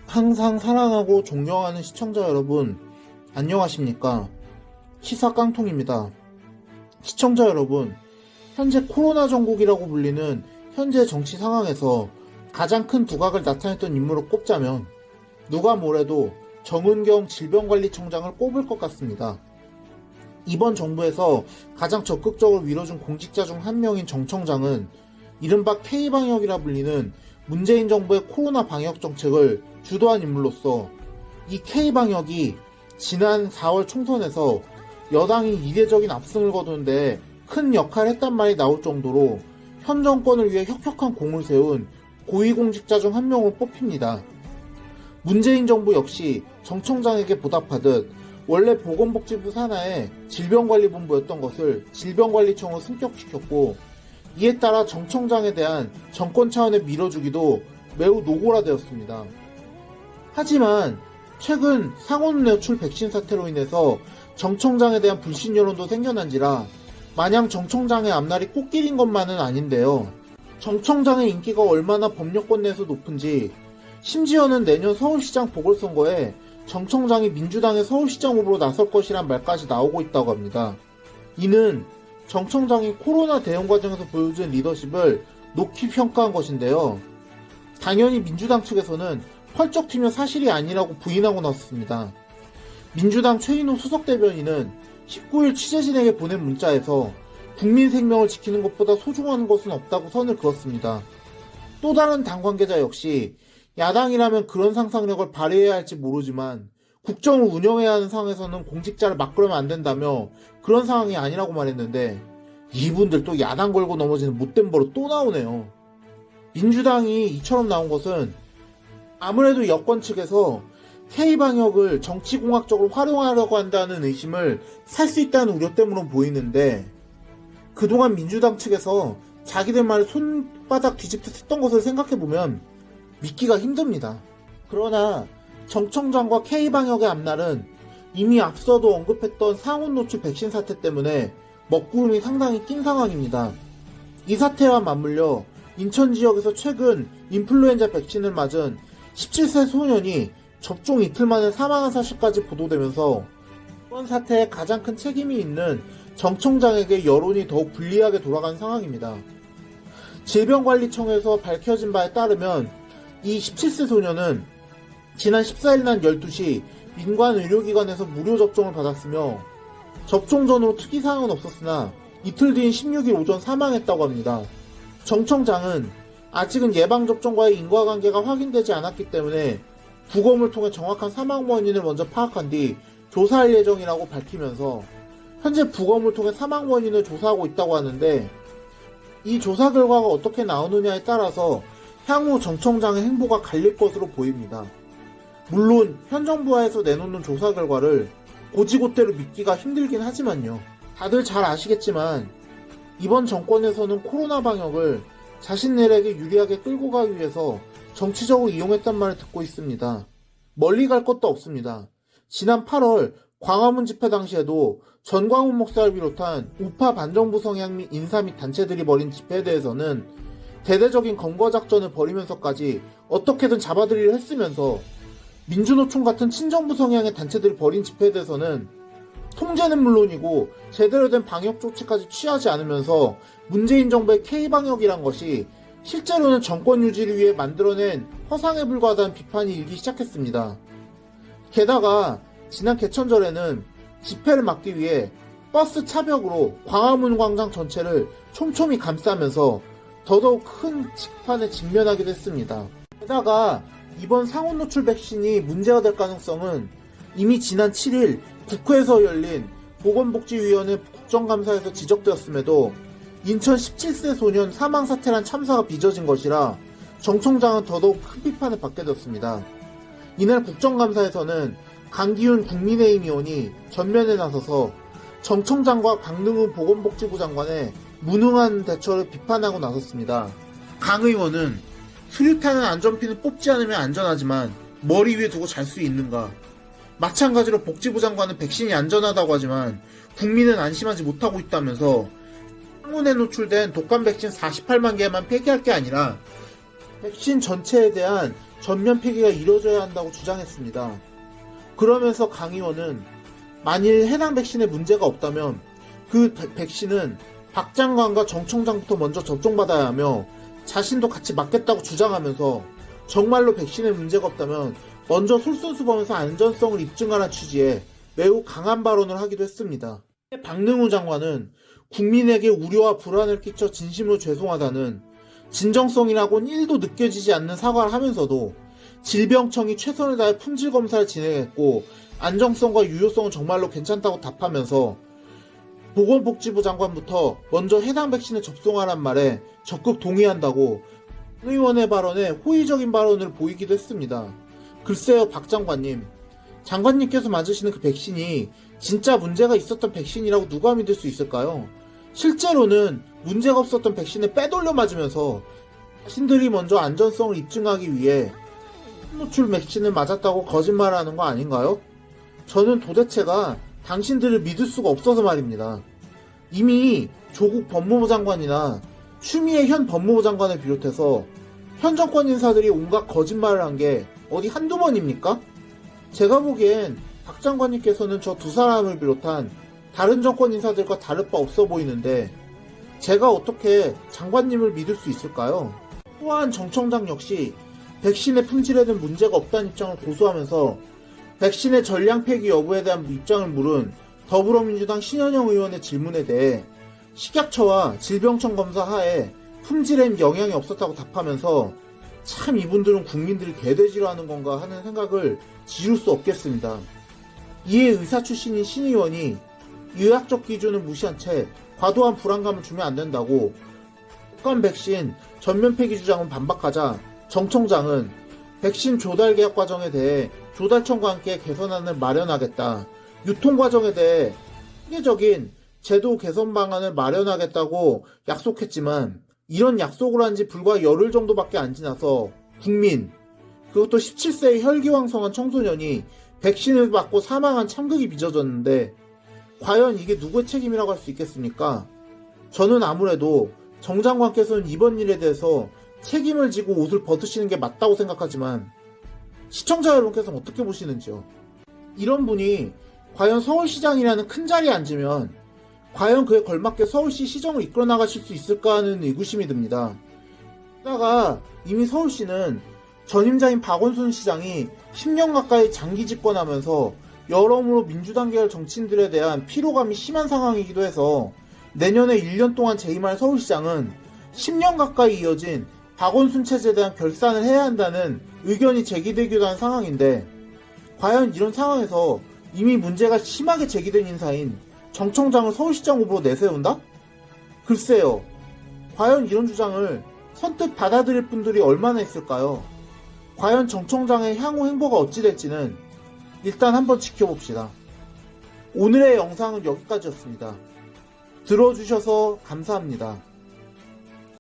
항상 사랑하고 존경하는 시청자 여러분, 안녕하십니까? 시사 깡통입니다. 시청자 여러분, 현재 코로나 정국이라고 불리는 현재 정치 상황에서 가장 큰 두각을 나타냈던 인물을 꼽자면 누가 뭐래도 정은경 질병관리청장을 꼽을 것 같습니다. 이번 정부에서 가장 적극적으로 밀어준 공직자 중 한 명인 정 청장은 이른바 K방역이라 불리는 문재인 정부의 코로나 방역 정책을 주도한 인물로서 이 K방역이 지난 4월 총선에서 여당이 이례적인 압승을 거두는데 큰 역할을 했단 말이 나올 정도로 현 정권을 위해 혁혁한 공을 세운 고위공직자 중 한 명으로 뽑힙니다. 문재인 정부 역시 정 청장에게 보답하듯 원래 보건복지부 산하의 질병관리본부였던 것을 질병관리청으로 승격시켰고, 이에 따라 정 청장에 대한 정권 차원의 밀어주기도 매우 노골화되었습니다. 하지만 최근 상온 노출 백신 사태로 인해서 정 청장에 대한 불신 여론도 생겨난지라 마냥 정 청장의 앞날이 꽃길인 것만은 아닌데요. 정 청장의 인기가 얼마나 법률권 내에서 높은지, 심지어는 내년 서울시장 보궐선거에 정 청장이 민주당의 서울시장 후보로 나설 것이란 말까지 나오고 있다고 합니다. 이는 정 청장이 코로나 대응 과정에서 보여준 리더십을 높이 평가한 것인데요. 당연히 민주당 측에서는 펄쩍 튀면 사실이 아니라고 부인하고 나섰습니다. 민주당 최인호 수석대변인은 19일 취재진에게 보낸 문자에서 국민 생명을 지키는 것보다 소중한 것은 없다고 선을 그었습니다. 또 다른 당 관계자 역시 야당이라면 그런 상상력을 발휘해야 할지 모르지만 국정을 운영해야 하는 상황에서는 공직자를 막 그러면 안 된다며 그런 상황이 아니라고 말했는데, 이분들 또 야당 걸고 넘어지는 못된 버릇 또 나오네요. 민주당이 이처럼 나온 것은 아무래도 여권 측에서 K방역을 정치공학적으로 활용하려고 한다는 의심을 살 수 있다는 우려 때문으로 보이는데, 그동안 민주당 측에서 자기들 말을 손바닥 뒤집듯 했던 것을 생각해보면 믿기가 힘듭니다. 그러나 정 청장과 K방역의 앞날은 이미 앞서도 언급했던 상온 노출 백신 사태 때문에 먹구름이 상당히 낀 상황입니다. 이 사태와 맞물려 인천 지역에서 최근 인플루엔자 백신을 맞은 17세 소년이 접종 이틀 만에 사망한 사실까지 보도되면서 이번 사태에 가장 큰 책임이 있는 정 청장에게 여론이 더욱 불리하게 돌아간 상황입니다. 질병관리청에서 밝혀진 바에 따르면 이 17세 소년은 지난 14일 날 12시 민간 의료기관에서 무료 접종을 받았으며 접종 전으로 특이사항은 없었으나 이틀 뒤인 16일 오전 사망했다고 합니다. 정 청장은 아직은 예방접종과의 인과관계가 확인되지 않았기 때문에 부검을 통해 정확한 사망 원인을 먼저 파악한 뒤 조사할 예정이라고 밝히면서 현재 부검을 통해 사망 원인을 조사하고 있다고 하는데, 이 조사 결과가 어떻게 나오느냐에 따라서 향후 정 청장의 행보가 갈릴 것으로 보입니다. 물론 현 정부하에서 내놓는 조사 결과를 고지고대로 믿기가 힘들긴 하지만요. 다들 잘 아시겠지만 이번 정권에서는 코로나 방역을 자신들에게 유리하게 끌고 가기 위해서 정치적으로 이용했단 말을 듣고 있습니다. 멀리 갈 것도 없습니다. 지난 8월 광화문 집회 당시에도 전광훈 목사를 비롯한 우파 반정부 성향 및 인사 및 단체들이 벌인 집회에 대해서는 대대적인 검거 작전을 벌이면서까지 어떻게든 잡아들이려 했으면서, 민주노총 같은 친정부 성향의 단체들이 벌인 집회에 대해서는 통제는 물론이고 제대로 된 방역 조치까지 취하지 않으면서 문재인 정부의 K방역이란 것이 실제로는 정권 유지를 위해 만들어낸 허상에 불과하다는 비판이 일기 시작했습니다. 게다가 지난 개천절에는 집회를 막기 위해 버스 차벽으로 광화문 광장 전체를 촘촘히 감싸면서 더더욱 큰 직판에 직면하기도 했습니다. 게다가 이번 상온 노출 백신이 문제가 될 가능성은 이미 지난 7일 국회에서 열린 보건복지위원회 국정감사에서 지적되었음에도 인천 17세 소년 사망 사태란 참사가 빚어진 것이라 정 청장은 더더욱 큰 비판을 받게 되었습니다. 이날 국정감사에서는 강기훈 국민의힘 의원이 전면에 나서서 정 청장과 강능훈 보건복지부 장관의 무능한 대처를 비판하고 나섰습니다. 강 의원은 수류탄은 안전핀을 뽑지 않으면 안전하지만 머리 위에 두고 잘 수 있는가? 마찬가지로 복지부 장관은 백신이 안전하다고 하지만 국민은 안심하지 못하고 있다면서 상온에 노출된 독감 백신 48만 개만 폐기할 게 아니라 백신 전체에 대한 전면 폐기가 이루어져야 한다고 주장했습니다. 그러면서 강 의원은 만일 해당 백신에 문제가 없다면 그 백신은 박 장관과 정 청장부터 먼저 접종받아야 하며 자신도 같이 맞겠다고 주장하면서 정말로 백신에 문제가 없다면 먼저 솔선수범해서 안전성을 입증하라는 취지의 매우 강한 발언을 하기도 했습니다. 박능우 장관은 국민에게 우려와 불안을 끼쳐 진심으로 죄송하다는 진정성이라고는 1도 느껴지지 않는 사과를 하면서도 질병청이 최선을 다해 품질 검사를 진행했고 안정성과 유효성은 정말로 괜찮다고 답하면서 보건복지부 장관부터 먼저 해당 백신에 접종하란 말에 적극 동의한다고 의원의 발언에 호의적인 발언을 보이기도 했습니다. 글쎄요, 박 장관님. 장관님께서 맞으시는 그 백신이 진짜 문제가 있었던 백신이라고 누가 믿을 수 있을까요? 실제로는 문제가 없었던 백신을 빼돌려 맞으면서 자신들이 먼저 안전성을 입증하기 위해 노출 백신을 맞았다고 거짓말하는 거 아닌가요? 저는 도대체가 당신들을 믿을 수가 없어서 말입니다. 이미 조국 법무부 장관이나 추미애 현 법무부 장관을 비롯해서 현 정권 인사들이 온갖 거짓말을 한 게 어디 한두 번입니까? 제가 보기엔 박 장관님께서는 저 두 사람을 비롯한 다른 정권 인사들과 다를 바 없어 보이는데 제가 어떻게 장관님을 믿을 수 있을까요? 또한 정 청장 역시 백신의 품질에는 문제가 없다는 입장을 고수하면서 백신의 전량 폐기 여부에 대한 입장을 물은 더불어민주당 신현영 의원의 질문에 대해 식약처와 질병청 검사 하에 품질엔 영향이 없었다고 답하면서 참 이분들은 국민들이 개돼지로 하는 건가 하는 생각을 지울 수 없겠습니다. 이에 의사 출신인 신 의원이 의학적 기준을 무시한 채 과도한 불안감을 주면 안 된다고 독감 백신 전면 폐기 주장은 반박하자 정 청장은 백신 조달 계약 과정에 대해 조달청과 함께 개선안을 마련하겠다. 유통 과정에 대해 세계적인 제도 개선 방안을 마련하겠다고 약속했지만 이런 약속을 한 지 불과 열흘 정도밖에 안 지나서 국민, 그것도 17세의 혈기왕성한 청소년이 백신을 맞고 사망한 참극이 빚어졌는데 과연 이게 누구의 책임이라고 할 수 있겠습니까? 저는 아무래도 정 장관께서는 이번 일에 대해서 책임을 지고 옷을 벗으시는 게 맞다고 생각하지만 시청자 여러분께서는 어떻게 보시는지요? 이런 분이 과연 서울시장이라는 큰 자리에 앉으면 과연 그에 걸맞게 서울시 시정을 이끌어 나가실 수 있을까 하는 의구심이 듭니다. 게다가 이미 서울시는 전임자인 박원순 시장이 10년 가까이 장기 집권하면서 여러모로 민주당 계열 정치인들에 대한 피로감이 심한 상황이기도 해서 내년에 1년 동안 재임할 서울시장은 10년 가까이 이어진 박원순 체제에 대한 결산을 해야 한다는 의견이 제기되기도 한 상황인데 과연 이런 상황에서 이미 문제가 심하게 제기된 인사인 정 청장을 서울시장 후보로 내세운다? 글쎄요. 과연 이런 주장을 선뜻 받아들일 분들이 얼마나 있을까요? 과연 정 청장의 향후 행보가 어찌 될지는 일단 한번 지켜봅시다. 오늘의 영상은 여기까지였습니다. 들어주셔서 감사합니다.